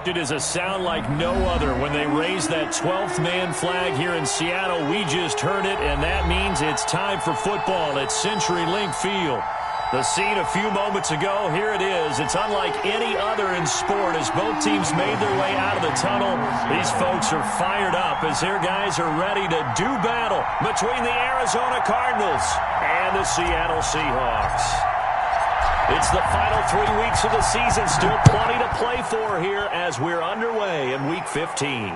It is a sound like no other when they raise that 12th man flag here in Seattle. We just heard it, and that means it's time for football at CenturyLink Field. The scene a few moments ago, here it is. It's unlike any other in sport as both teams made their way out of the tunnel. These folks are fired up as their guys are ready to do battle between the Arizona Cardinals and the Seattle Seahawks. It's the final 3 weeks of the season. Still plenty to play for here as we're underway in Week 15.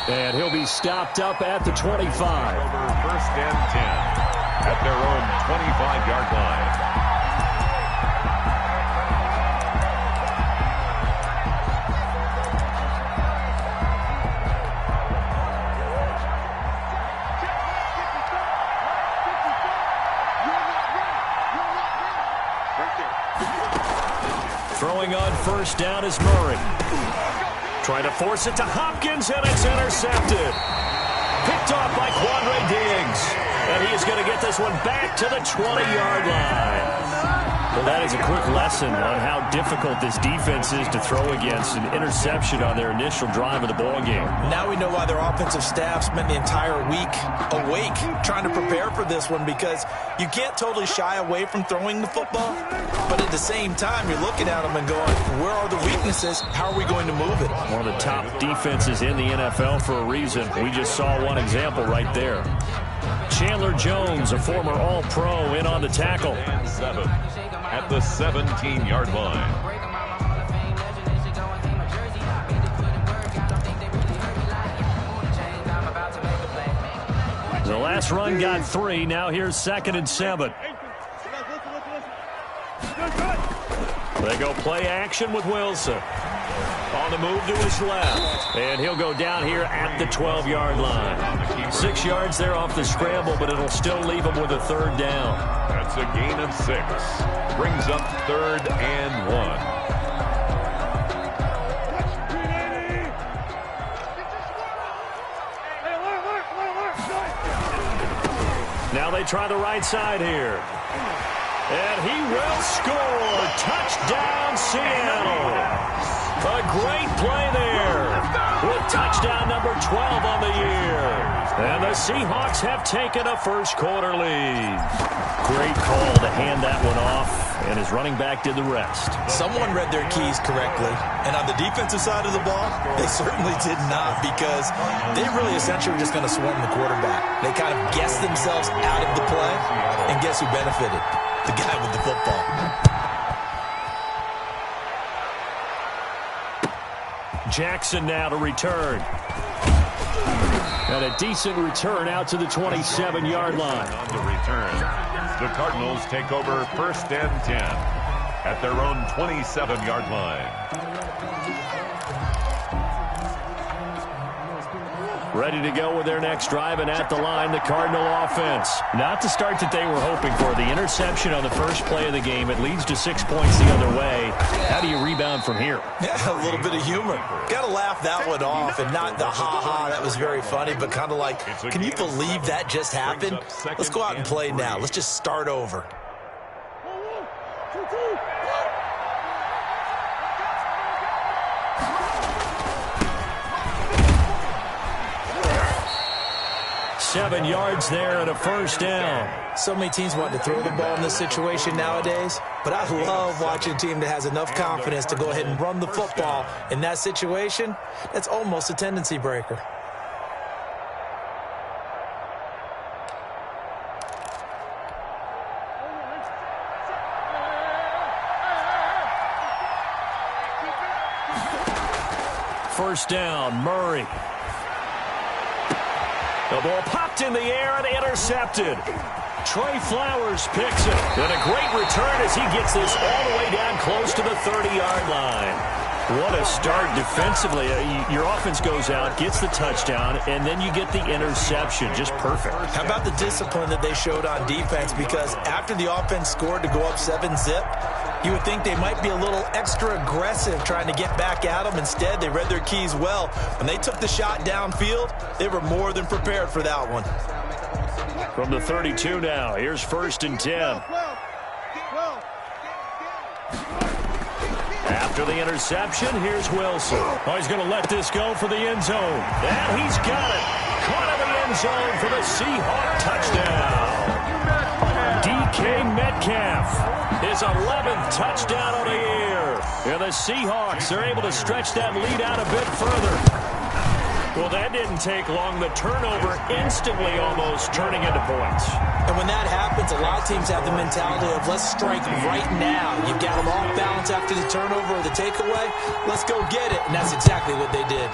And he'll be stopped up at the 25. Over first and 10 at their own 25-yard line. Throwing on first down is Murray. Trying to force it to Hopkins, and it's intercepted. Picked off by Quandre Diggs. And he is going to get this one back to the 20-yard line. Well, that is a quick lesson on how difficult this defense is to throw against. An interception on their initial drive of the ballgame. Now we know why their offensive staff spent the entire week awake trying to prepare for this one, because you can't totally shy away from throwing the football, but at the same time, you're looking at them and going, where are the weaknesses? How are we going to move it? One of the top defenses in the NFL for a reason. We just saw one example right there. Chandler Jones, a former All-Pro, in on the tackle. 7 at the 17-yard line. The last run got 3. Now here's 2nd and 7. They go play action with Wilson. On the move to his left. And he'll go down here at the 12-yard line. 6 yards there off the scramble, but it'll still leave him with a 3rd down. That's a gain of 6. Brings up 3rd and 1. Now they try the right side here. And he will score. Touchdown, Seattle. A great play there with touchdown number 12 on the year. And the Seahawks have taken a first-quarter lead. Great call to hand that one off, and his running back did the rest. Someone read their keys correctly, and on the defensive side of the ball, they certainly did not, because they really essentially were just going to swarm the quarterback. They kind of guessed themselves out of the play, and guess who benefited? The guy with the football. Jackson now to return. And a decent return out to the 27-yard line. On the return, the Cardinals take over first and 10 at their own 27-yard line. Ready to go with their next drive, and at the line, the Cardinal offense. Not the start that they were hoping for. The interception on the first play of the game. It leads to 6 points the other way. How do you rebound from here? Yeah, a little bit of humor. Got to laugh that one off, and not the ha-ha, that was very funny, but kind of like, can you believe that just happened? Let's go out and play now. Let's just start over. Seven yards there and a first down. So many teams want to throw the ball in this situation nowadays, but I love watching a team that has enough confidence to go ahead and run the football. In that situation, that's almost a tendency breaker. First down, Murray. The ball popped in the air and intercepted. Trey Flowers picks it. And a great return as he gets this all the way down close to the 30-yard line. What a start defensively. Your offense goes out, gets the touchdown, and then you get the interception. Just perfect. How about the discipline that they showed on defense? Because after the offense scored to go up 7-zip, you would think they might be a little extra aggressive trying to get back at them. Instead, they read their keys well. When they took the shot downfield, they were more than prepared for that one. From the 32 now, here's 1st and 10. After the interception, here's Wilson. Oh, he's going to let this go for the end zone. And he's got it. Caught in the end zone for the Seahawk touchdown. DK Metcalf, his 11th touchdown of the year. And the Seahawks are able to stretch that lead out a bit further. Well, that didn't take long. The turnover instantly almost turning into points. And when that happens, a lot of teams have the mentality of let's strike right now. You've got them off balance after the turnover or the takeaway. Let's go get it. And that's exactly what they did.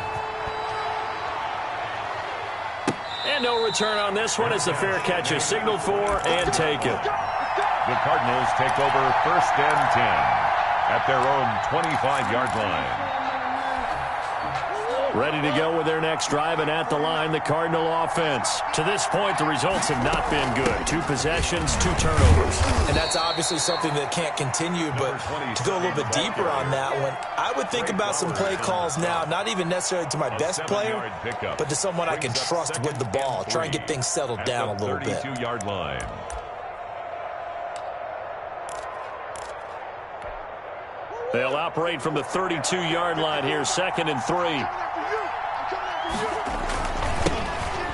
And no return on this one as the fair catch is signaled for and taken. The Cardinals take over 1st and 10 at their own 25-yard line. Ready to go with their next drive, and at the line, the Cardinal offense. To this point, the results have not been good. 2 possessions, 2 turnovers. And that's obviously something that can't continue, but to go a little bit deeper on that one, I would think about some play calls now, not even necessarily to my best player, but to someone I can trust with the ball. Try and get things settled down a little bit. 32-yard line. They'll operate from the 32-yard line here, 2nd and 3.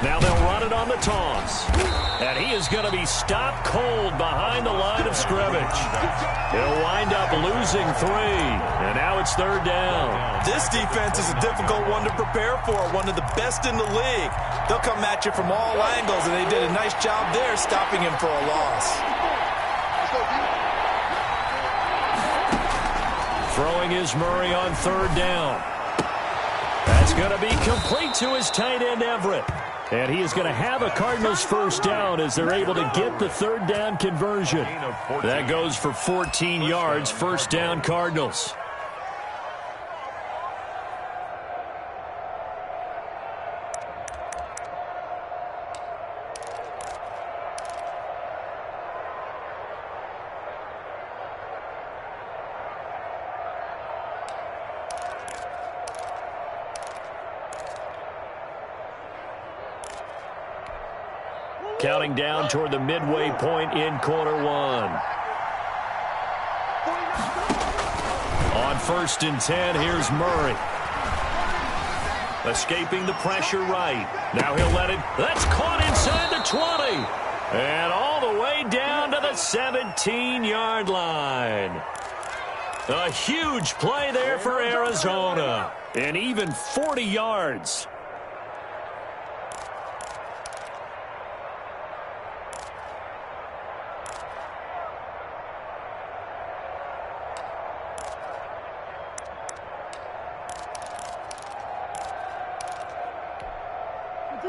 Now they'll run it on the toss. And he is going to be stopped cold behind the line of scrimmage. He'll wind up losing 3. And now it's 3rd down. This defense is a difficult one to prepare for, one of the best in the league. They'll come at you from all angles, and they did a nice job there stopping him for a loss. Throwing is Murray on 3rd down. That's going to be complete to his tight end, Everett. And he is going to have a Cardinals 1st down as they're able to get the 3rd down conversion. That goes for 14 yards, 1st down Cardinals. Counting down toward the midway point in quarter 1. On 1st and 10, here's Murray. Escaping the pressure right. Now he'll let it. That's caught inside the 20. And all the way down to the 17-yard line. A huge play there for Arizona. And even 40 yards.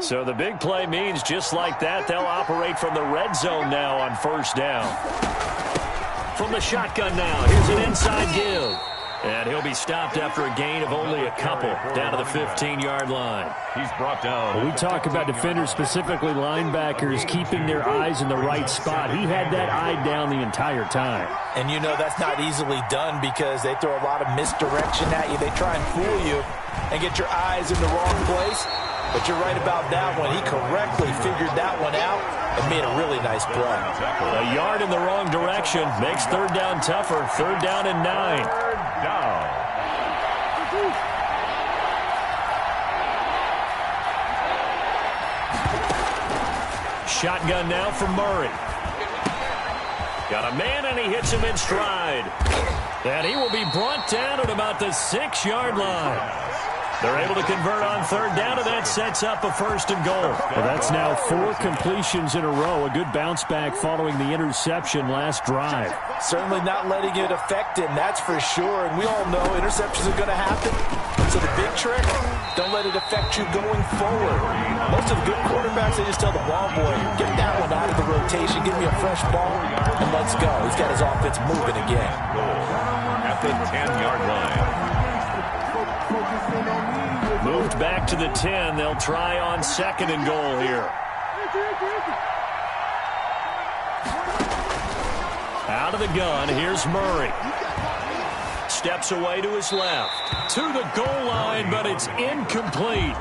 So the big play means just like that, they'll operate from the red zone now on 1st down. From the shotgun now, here's an inside give. And he'll be stopped after a gain of only a couple down to the 15-yard line. He's brought down. Well, we talk about defenders, specifically linebackers, keeping their eyes in the right spot. He had that eye down the entire time. And you know that's not easily done because they throw a lot of misdirection at you. They try and fool you and get your eyes in the wrong place. But you're right about that one. He correctly figured that one out and made a really nice play. A yard in the wrong direction makes 3rd down tougher. 3rd down and 9. 3rd down. Shotgun now for Murray. Got a man and he hits him in stride. And he will be brought down at about the 6-yard line. They're able to convert on 3rd down, and that sets up a 1st and goal. Well, that's now 4 completions in a row. A good bounce back following the interception last drive. Certainly not letting it affect him, that's for sure. And we all know interceptions are going to happen. So the big trick, don't let it affect you going forward. Most of the good quarterbacks, they just tell the ball boy, get that one out of the rotation, give me a fresh ball, and let's go. He's got his offense moving again. At the 10-yard line. Moved back to the 10. They'll try on 2nd and goal here. Out of the gun, here's Murray. Steps away to his left. To the goal line, but it's incomplete.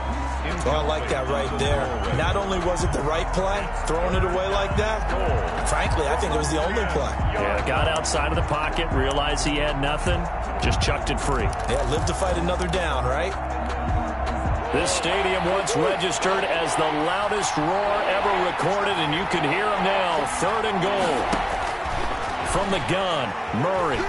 Well, I like that right there. Not only was it the right play, throwing it away like that, frankly, I think it was the only play. Yeah, got outside of the pocket, realized he had nothing, just chucked it free. Yeah, live to fight another down, right? This stadium once registered as the loudest roar ever recorded, and you can hear him now. 3rd and goal. From the gun, Murray.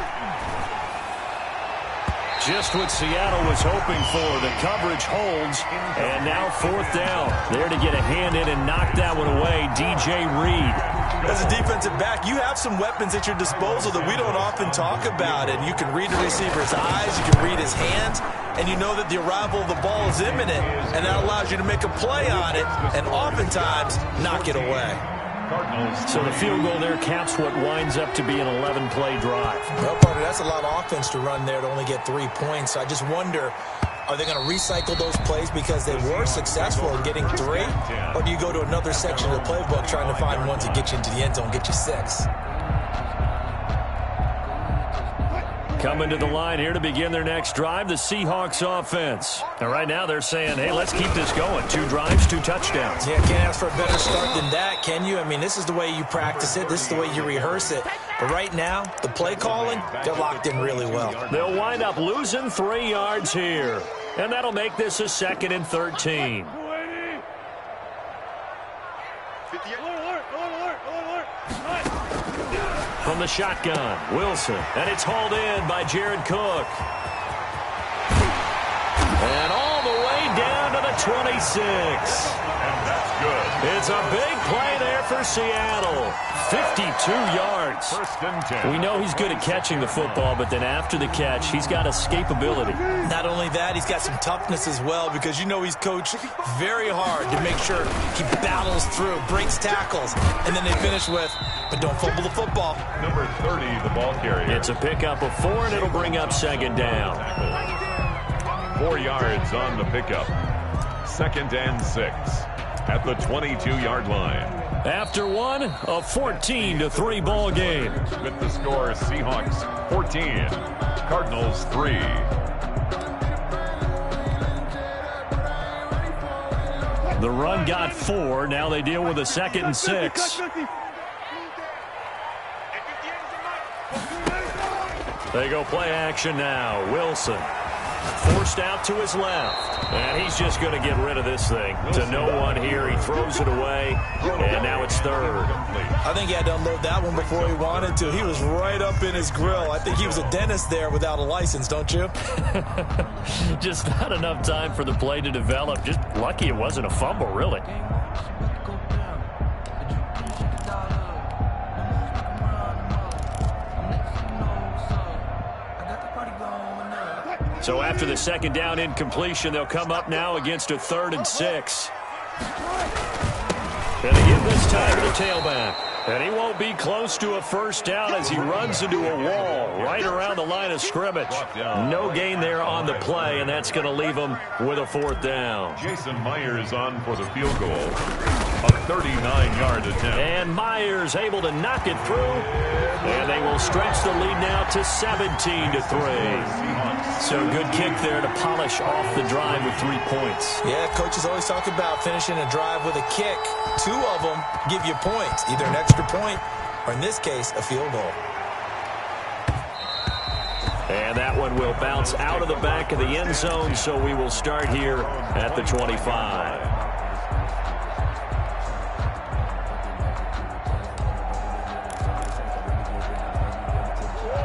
Just what Seattle was hoping for. The coverage holds, and now 4th down. There to get a hand in and knock that one away, DJ Reed. As a defensive back, you have some weapons at your disposal that we don't often talk about. And you can read the receiver's eyes, you can read his hands, and you know that the arrival of the ball is imminent, and that allows you to make a play on it and oftentimes knock it away. So the field goal there caps what winds up to be an 11-play drive. Well, partner, that's a lot of offense to run there to only get 3 points. So I just wonder, are they going to recycle those plays because they were successful in getting 3? Or do you go to another section of the playbook trying to find one to get you into the end zone, get you 6? Coming to the line here to begin their next drive, the Seahawks offense. And right now they're saying, hey, let's keep this going. 2 drives, 2 touchdowns. Yeah, can't ask for a better start than that, can you? I mean, this is the way you practice it. This is the way you rehearse it. But right now, the play calling, they're locked in really well. They'll wind up losing 3 yards here. And that'll make this a 2nd and 13. From the shotgun, Wilson. And it's hauled in by Jared Cook. And all the way down to the 26. And that's good. It's a big play there for Seattle. 52 yards. 1st and 10. We know he's good at catching the football, but then after the catch, he's got escapability. Not only that, he's got some toughness as well, because you know he's coached very hard to make sure he battles through, breaks tackles, and then they finish with, but don't fumble the football. Number 30, the ball carrier. It's a pickup of 4, and it'll bring up 2nd down. 4 yards on the pickup. 2nd and 6 at the 22-yard line. After one, a 14-3 ball game. With the score, Seahawks 14, Cardinals 3. The run got 4. Now they deal with a 2nd and 6. They go play action now. Wilson forced out to his left. And he's just going to get rid of this thing. To no one here. He throws it away. And now it's 3rd. I think he had to unload that one before he wanted to. He was right up in his grill. I think he was a dentist there without a license, don't you? Just not enough time for the play to develop. Just lucky it wasn't a fumble, really. So after the 2nd down incompletion, they'll come up now against a 3rd and 6. And they give this time to the tailback. And he won't be close to a 1st down as he runs into a wall right around the line of scrimmage. No gain there on the play, and that's going to leave him with a 4th down. Jason Myers on for the field goal. A 39-yard attempt. And Myers able to knock it through. And they will stretch the lead now to 17-3. So good kick there to polish off the drive with 3 points. Yeah, coaches always talk about finishing a drive with a kick. 2 of them give you points, either an extra point or, in this case, a field goal. And that one will bounce out of the back of the end zone, so we will start here at the 25.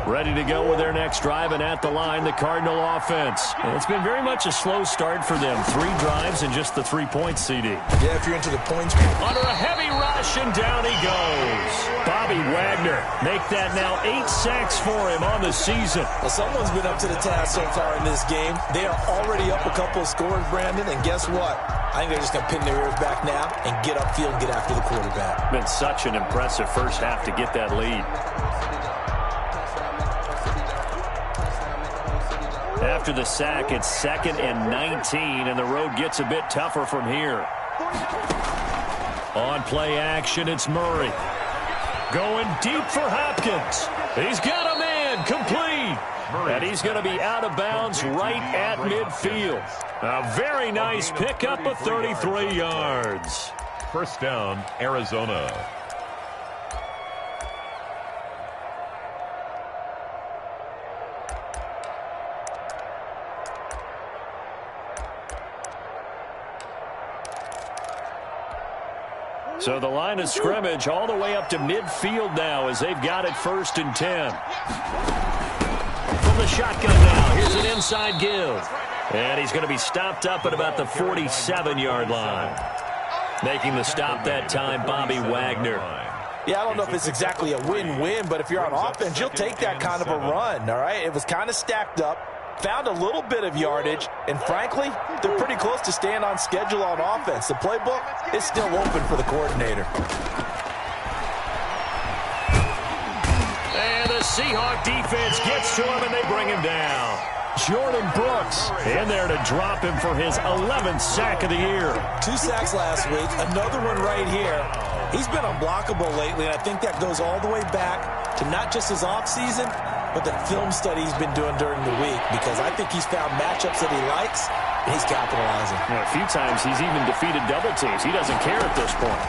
Ready to go with their next drive, and at the line, the Cardinal offense. And it's been very much a slow start for them. 3 drives and just the 3 points, CD. Yeah, if you're into the points. Under a heavy rush, and down he goes. Bobby Wagner make that now 8 sacks for him on the season. Well, someone's been up to the task so far in this game. They are already up a couple of scores, Brandon, and guess what? I think they're just going to pin their ears back now and get upfield and get after the quarterback. Been such an impressive first half to get that lead. After the sack, it's 2nd and 19, and the road gets a bit tougher from here. On play action, it's Murray. Going deep for Hopkins. He's got a man complete. And he's going to be out of bounds right at midfield. A very nice pickup of 33 yards. First down, Arizona. So the line of scrimmage all the way up to midfield now as they've got it 1st and 10. From the shotgun now, here's an inside give. And he's going to be stopped up at about the 47-yard line. Making the stop that time, Bobby Wagner. Yeah, I don't know if it's exactly a win-win, but if you're on offense, you'll take that kind of a run, all right? It was kind of stacked up. Found a little bit of yardage, and frankly, they're pretty close to staying on schedule on offense. The playbook is still open for the coordinator. And the Seahawk defense gets to him, and they bring him down. Jordan Brooks in there to drop him for his 11th sack of the year. 2 sacks last week, another one right here. He's been unblockable lately, and I think that goes all the way back to not just his offseason, but the film study he's been doing during the week, because I think he's found matchups that he likes, and he's capitalizing. A few times he's even defeated double teams. He doesn't care at this point.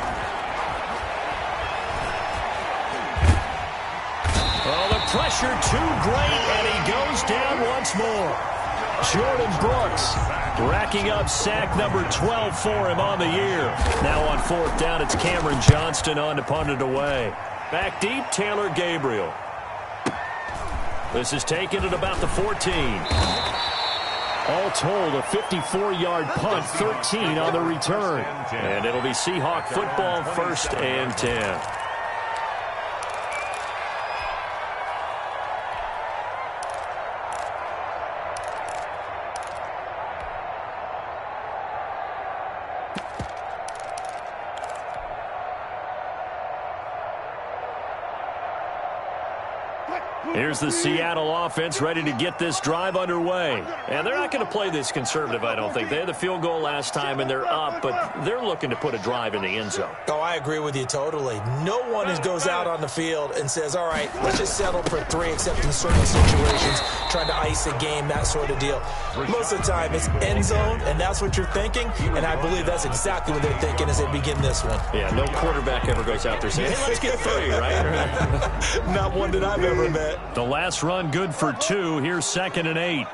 Oh, the pressure too great, and he goes down once more. Jordan Brooks racking up sack number 12 for him on the year. Now on 4th down, it's Cameron Johnston on to punt it away. Back deep, Taylor Gabriel. This is taken at about the 14. All told, a 54-yard punt, 13 on the return. And it'll be Seahawk football, 1st and 10. Here's the Seattle offense ready to get this drive underway. And they're not going to play this conservative, I don't think. They had the field goal last time, and they're up, but they're looking to put a drive in the end zone. Oh, I agree with you totally. No one goes out on the field and says, all right, let's just settle for 3, except in certain situations, trying to ice a game, that sort of deal. Most of the time, it's end zone, and that's what you're thinking, and I believe that's exactly what they're thinking as they begin this one. Yeah, no quarterback ever goes out there saying, hey, let's get 3, right? Not one that I've ever met. The last run good for 2. Here's 2nd and 8.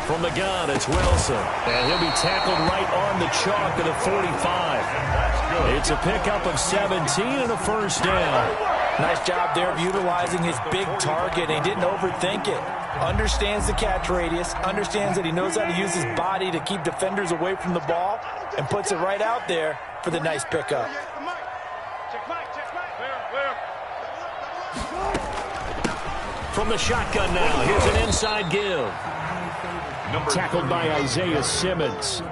From the gun, it's Wilson. And he'll be tackled right on the chalk of the 45. It's a pickup of 17 and a 1st down. Nice job there of utilizing his big target. He didn't overthink it. Understands the catch radius. Understands that he knows how to use his body to keep defenders away from the ball. And puts it right out there for the nice pickup. From the shotgun now, here's an inside give. Tackled by Isaiah Simmons.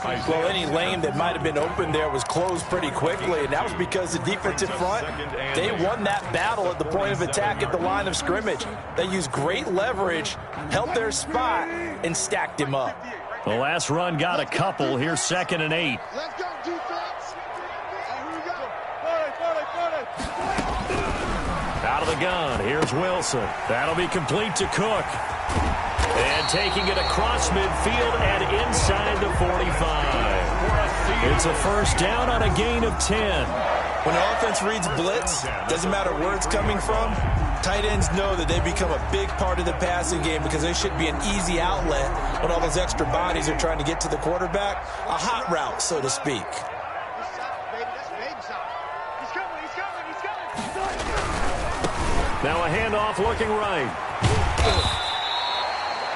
Well, any lane that might have been open there was closed pretty quickly, and that was because the defensive front, they won that battle at the point of attack at the line of scrimmage. They used great leverage, held their spot, and stacked him up. The last run got a couple. Here's 2nd and 8. Let's go, defense. Here we go. Out of the gun, here's Wilson. That'll be complete to Cook. And taking it across midfield and inside the 45. It's a 1st down on a gain of 10. When the offense reads blitz, doesn't matter where it's coming from, tight ends know that they become a big part of the passing game because they should be an easy outlet when all those extra bodies are trying to get to the quarterback. A hot route, so to speak. Now a handoff looking right.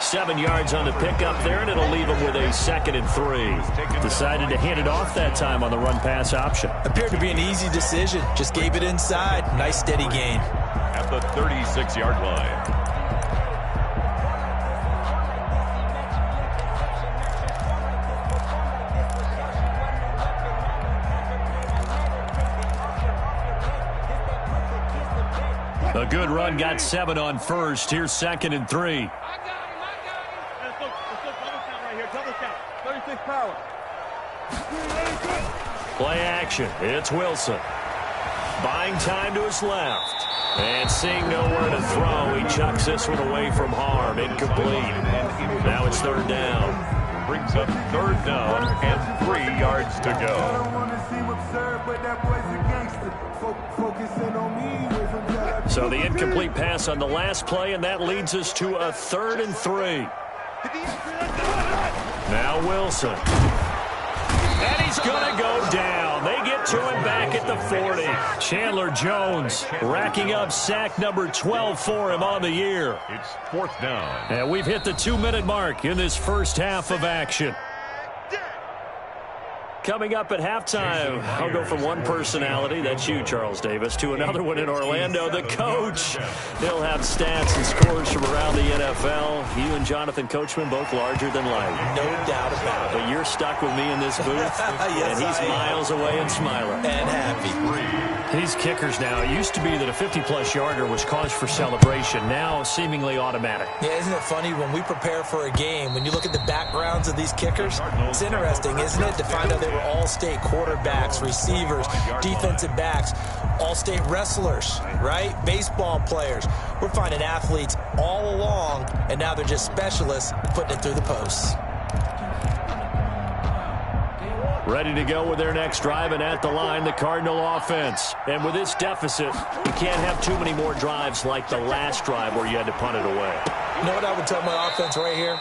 7 yards on the pickup there, and it'll leave him with a 2nd and 3. Decided to hand it off that time on the run-pass option. Appeared to be an easy decision. Just gave it inside. Nice steady gain. At the 36-yard line. A good run, got 7 on 1st. Here's 2nd and 3. Play action. It's Wilson. Buying time to his left. And seeing nowhere to throw, he chucks this one away from harm. Incomplete. Now it's third down. Brings up third down and 3 yards to go. So the incomplete pass on the last play, and that leads us to a 3rd and 3. Now Wilson. And he's going to go down. They get to him back at the 40. Chandler Jones racking up sack number 12 for him on the year. It's 4th down. And we've hit the 2-minute mark in this first half of action. Coming up at halftime, I'll go from one personality, that's you, Charles Davis, to another one in Orlando, the coach. He'll have stats and scores from around the NFL. You and Jonathan Coachman, both larger than life. No doubt about it. But you're stuck with me in this booth, yes, and he's miles away and smiling. And happy. These kickers now, it used to be that a 50-plus yarder was cause for celebration. Now, seemingly automatic. Yeah, isn't it funny when we prepare for a game, when you look at the backgrounds of these kickers, it's interesting, isn't it, to find out they were all-state quarterbacks, receivers, defensive backs, all-state wrestlers, right? Baseball players. We're finding athletes all along, and now they're just specialists putting it through the posts. Ready to go with their next drive, and at the line, the Cardinal offense. And with this deficit, you can't have too many more drives like the last drive where you had to punt it away. You know what I would tell my offense right here?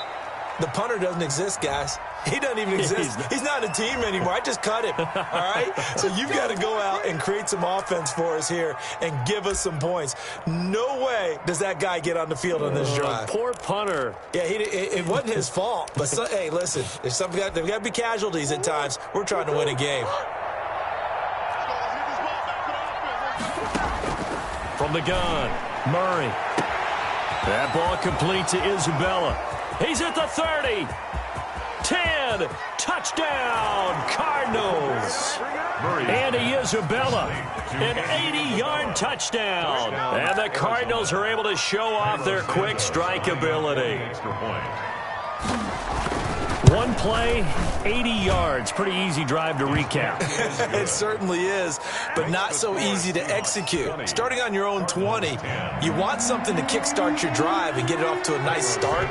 The punter doesn't exist, guys. He doesn't even exist. He's not a team anymore. I just cut him, all right? So you've got to go out and create some offense for us here and give us some points. No way does that guy get on the field on this drive. Poor punter. Yeah, it wasn't his fault. But, hey, listen, there's got to be casualties at times. We're trying to win a game. From the gun, Murray. That ball complete to Isabella. He's at the 30. 10. Touchdown, Cardinals. Andy Isabella, an 80-yard touchdown. And the Cardinals are able to show off their quick strike ability. One play, 80 yards. Pretty easy drive to recap. It certainly is, but not so easy to execute. Starting on your own 20, you want something to kickstart your drive and get it off to a nice start.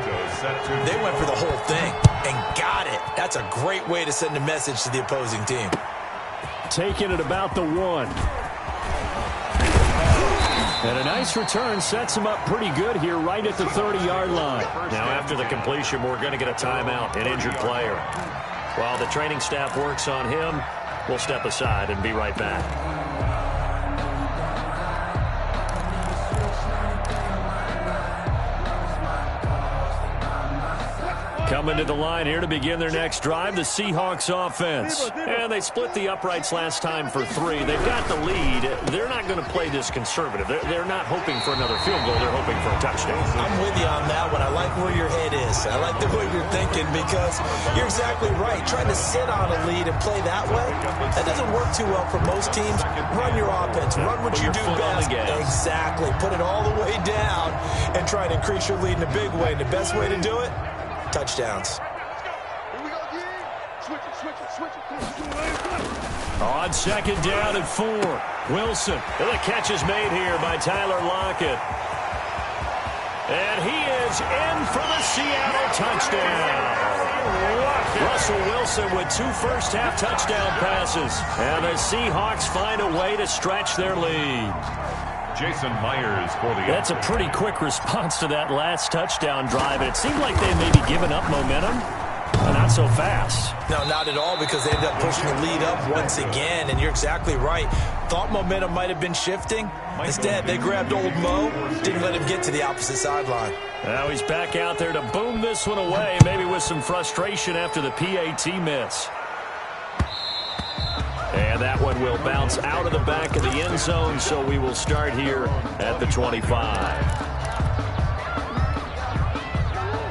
They went for the whole thing and got it. That's a great way to send a message to the opposing team. Taking it about the 1. And a nice return sets him up pretty good here right at the 30-yard line. Now after the completion, we're going to get a timeout, an injured player. While the training staff works on him, we'll step aside and be right back. Coming to the line here to begin their next drive, the Seahawks offense. And they split the uprights last time for 3. They've got the lead. They're not going to play this conservative. They're not hoping for another field goal. They're hoping for a touchdown. I'm with you on that one. I like where your head is. I like the way you're thinking because you're exactly right. Trying to sit on a lead and play that way, that doesn't work too well for most teams. Run your offense. Run what you do best. Exactly. Put it all the way down and try to increase your lead in a big way. And the best way to do it? Touchdowns. On second down and 4. Wilson. And the catch is made here by Tyler Lockett. And he is in for the Seattle touchdown. Russell Wilson with 2 first-half touchdown passes. And the Seahawks find a way to stretch their lead. Jason Myers for the... That's a pretty quick response to that last touchdown drive. And it seemed like they may be giving up momentum. Not so fast. No, not at all, because they ended up pushing the lead up once again. And you're exactly right. Thought momentum might have been shifting. Instead, they grabbed old Mo, didn't let him get to the opposite sideline. Now he's back out there to boom this one away, maybe with some frustration after the PAT miss. And that one will bounce out of the back of the end zone, so we will start here at the 25.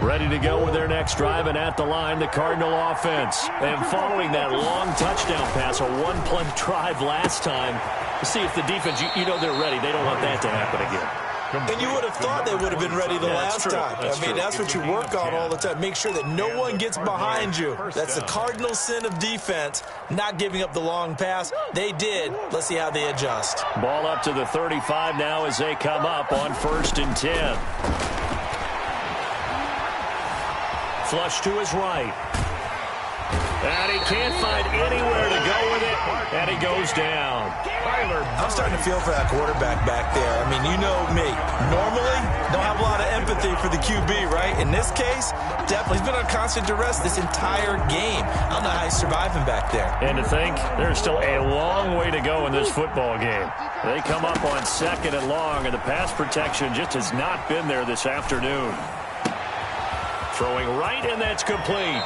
Ready to go with their next drive, and at the line, the Cardinal offense. And following that long touchdown pass, a one-play drive last time, to see if the defense, you know they're ready. They don't want that to happen again. And you would have thought they would have been ready the last time. That's what you work on all the time. Make sure that no one gets behind you. That's the cardinal sin of defense, not giving up the long pass. They did. Let's see how they adjust. Ball up to the 35 now as they come up on 1st and 10. Flush to his right. And he can't find anywhere to go with it, and he goes down. I'm starting to feel for that quarterback back there. You know me. Normally, don't have a lot of empathy for the QB, right? In this case, definitely. He's been on constant duress this entire game. I don't know how he's surviving back there. And to think, there's still a long way to go in this football game. They come up on 2nd and long, and the pass protection just has not been there this afternoon. Throwing right, and that's complete.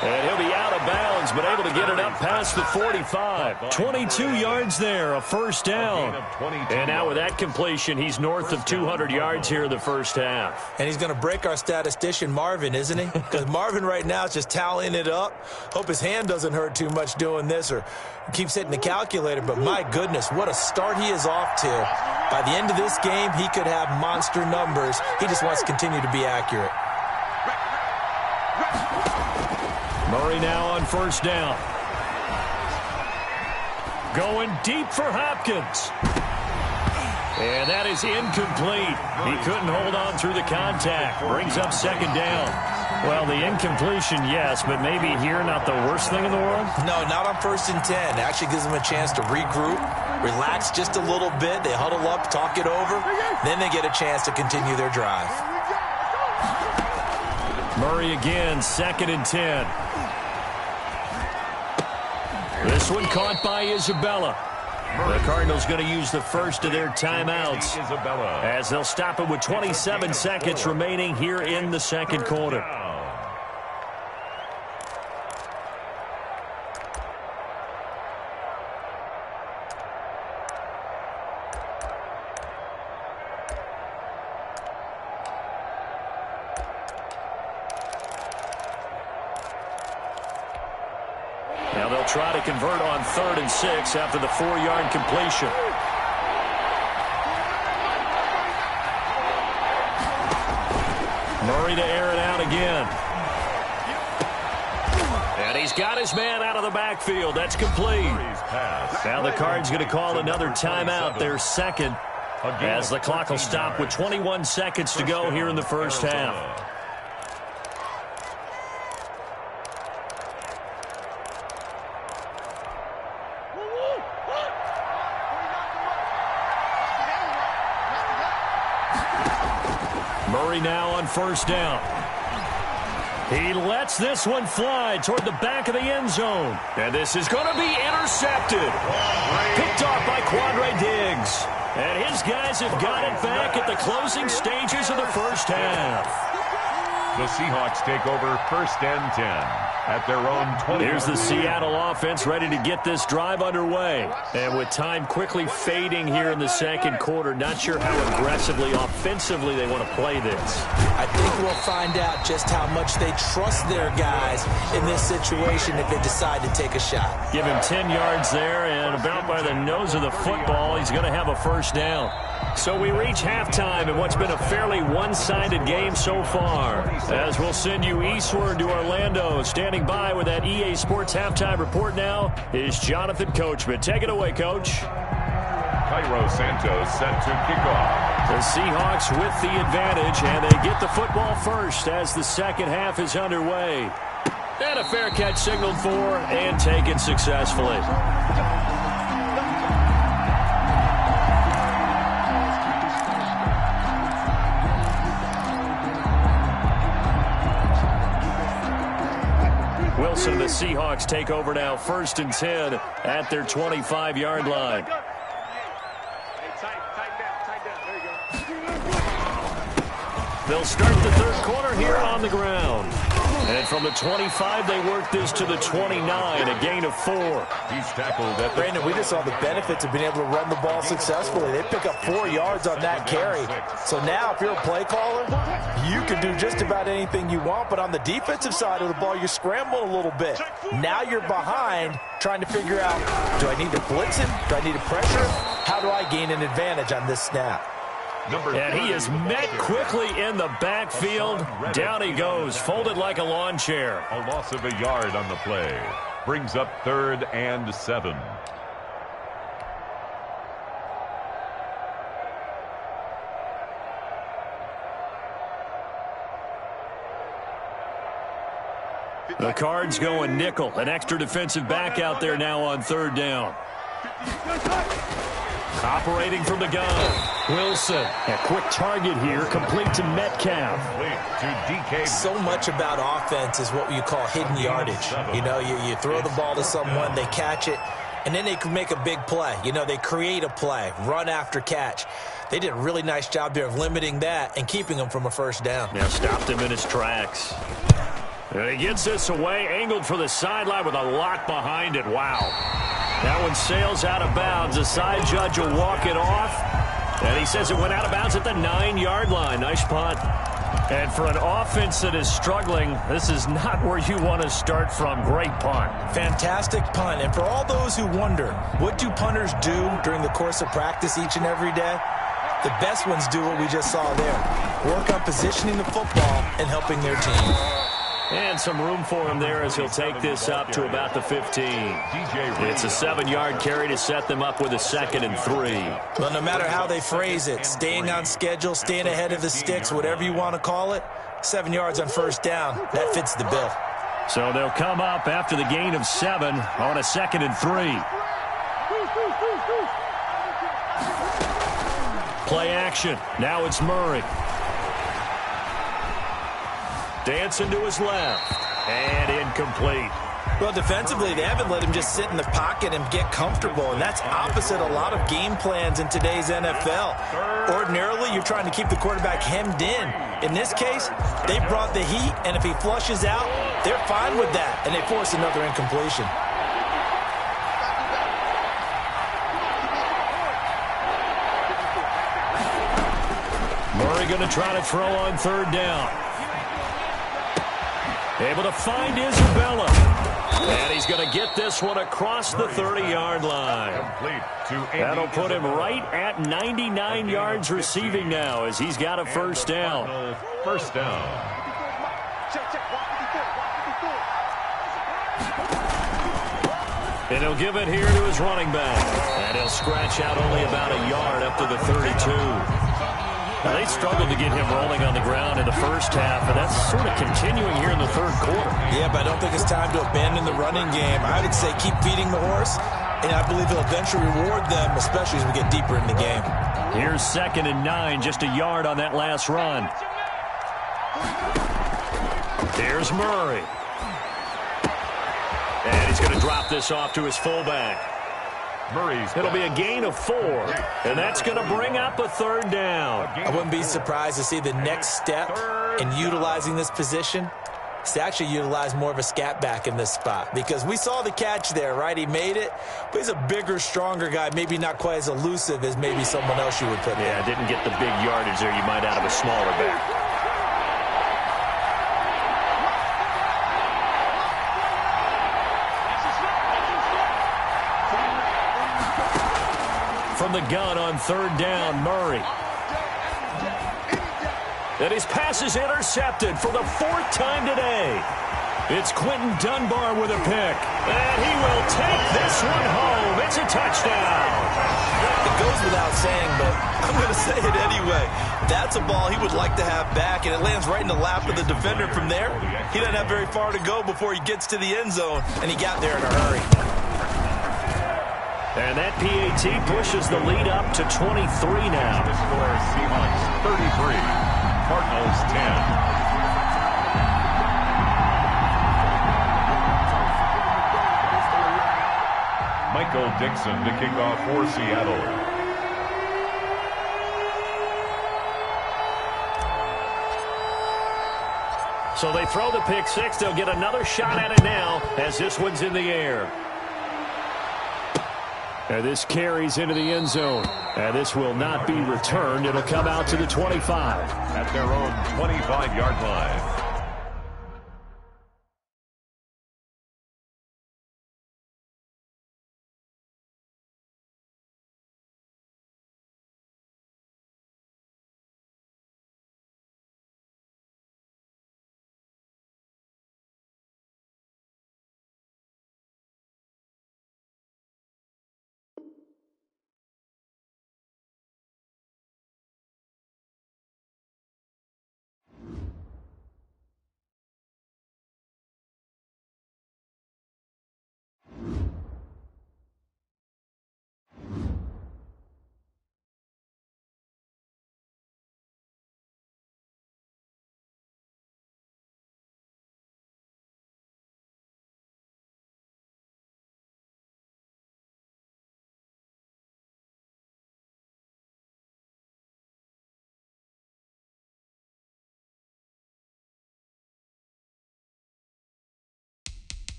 And he'll be out of bounds, but able to get it up past the 45. 22 yards there, a 1st down. And now with that completion, he's north of 200 yards here in the first half. And he's going to break our statistician, Marvin, isn't he? Because Marvin right now is just tallying it up. Hope his hand doesn't hurt too much doing this or keeps hitting the calculator. But my goodness, what a start he is off to. By the end of this game, he could have monster numbers. He just wants to continue to be accurate. Murray now on 1st down. Going deep for Hopkins. And that is incomplete. He couldn't hold on through the contact. Brings up 2nd down. Well, the incompletion, yes, but maybe here not the worst thing in the world? No, not on 1st and 10. It actually gives them a chance to regroup, relax just a little bit. They huddle up, talk it over. Then they get a chance to continue their drive. Murray again, 2nd and 10. This one caught by Isabella. The Cardinals going to use the first of their timeouts as they'll stop it with 27 seconds remaining here in the 2nd quarter. Now they'll try to convert on 3rd and 6 after the 4-yard completion. Murray to air it out again. And he's got his man out of the backfield. That's complete. Now the Cards going to call another timeout, their 2nd, as the clock will stop with 21 seconds to go here in the first half. Murray now on 1st down. He lets this one fly toward the back of the end zone. And this is going to be intercepted. Picked off by Quandre Diggs. And his guys have got it back at the closing stages of the first half. The Seahawks take over 1st and 10 at their own 20. Here's the Seattle offense ready to get this drive underway. And with time quickly fading here in the 2nd quarter, not sure how aggressively, offensively they want to play this. I think we'll find out just how much they trust their guys in this situation if they decide to take a shot. Give him 10 yards there, and about by the nose of the football, he's going to have a 1st down. So we reach halftime in what's been a fairly one-sided game so far. As we'll send you eastward to Orlando. Standing by with that EA Sports halftime report now is Jonathan Coachman. Take it away, Coach. Cairo Santos set to kick off. The Seahawks with the advantage, and they get the football first as the 2nd half is underway. And a fair catch signaled for and taken successfully. Wilson and the Seahawks take over now, 1st and 10 at their 25-yard line. They'll start the 3rd quarter here on the ground. And from the 25, they work this to the 29, a gain of 4. He's tackled at the... Brandon, we just saw the benefits of being able to run the ball successfully. They pick up 4 yards on that carry. So now, if you're a play caller, you can do just about anything you want. But on the defensive side of the ball, you scramble a little bit. Now you're behind, trying to figure out, do I need to blitz him? Do I need to pressure him? How do I gain an advantage on this snap? And he is met quickly in the backfield. Down he goes, folded like a lawn chair. A loss of a yard on the play. Brings up 3rd and 7. The Cards going nickel. An extra defensive back out there now on 3rd down. Operating from the gun. Wilson. A quick target here, complete to Metcalf. So much about offense is what you call hidden yardage. You know, you throw the ball to someone, they catch it, and then they can make a big play. You know, they create a play, run after catch. They did a really nice job there of limiting that and keeping him from a first down. Yeah, stopped him in his tracks. And he gets this away, angled for the sideline with a lock behind it. Wow. That one sails out of bounds. The side judge will walk it off. And he says it went out of bounds at the 9-yard line. Nice punt. And for an offense that is struggling, this is not where you want to start from. Great punt. Fantastic punt. And for all those who wonder, what do punters do during the course of practice each and every day? The best ones do what we just saw there. Work on positioning the football and helping their team. And some room for him there as he'll take this up to about the 15. It's a 7-yard carry to set them up with a 2nd and 3. Well, no matter how they phrase it, staying on schedule, staying ahead of the sticks, whatever you want to call it, 7 yards on first down, that fits the bill. So they'll come up after the gain of 7 on a 2nd and 3. Play action. Now it's Murray. Dancing to his left. And incomplete. Well, defensively, they haven't let him just sit in the pocket and get comfortable, and that's opposite a lot of game plans in today's NFL. Ordinarily, you're trying to keep the quarterback hemmed in. In this case, they brought the heat, and if he flushes out, they're fine with that, and they force another incompletion. Murray going to try to throw on 3rd down. Able to find Isabella. And he's going to get this one across the 30-yard line. That'll put him right at 99 yards receiving now as he's got a first down. First down. And he'll give it here to his running back. And he'll scratch out only about a yard up to the 32. Now, they struggled to get him rolling on the ground in the first half, and that's sort of continuing here in the 3rd quarter. Yeah, but I don't think it's time to abandon the running game. I would say keep feeding the horse, and I believe he'll eventually reward them, especially as we get deeper in the game. Here's 2nd and 9, just a yard on that last run. Here's Murray. And he's going to drop this off to his fullback. It'll be a gain of 4, and that's going to bring up a 3rd down. I wouldn't be surprised to see the next step in utilizing this position is to actually utilize more of a scat back in this spot, because we saw the catch there, right? He made it, but he's a bigger, stronger guy, maybe not quite as elusive as maybe someone else you would put there. Yeah, didn't get the big yardage there you might out of a smaller back. From the gun on 3rd down, Murray. And his pass is intercepted for the 4th time today. It's Quentin Dunbar with a pick. And he will take this one home. It's a touchdown. It goes without saying, but I'm going to say it anyway. That's a ball he would like to have back, and it lands right in the lap of the defender from there. He doesn't have very far to go before he gets to the end zone, and he got there in a hurry. And that PAT pushes the lead up to 23 now. The score is Seahawks 33, Cardinals 10. Michael Dixon to kick off for Seattle. So they throw the pick 6. They'll get another shot at it now as this one's in the air. And this carries into the end zone. And this will not be returned. It'll come out to the 25. At their own 25-yard line.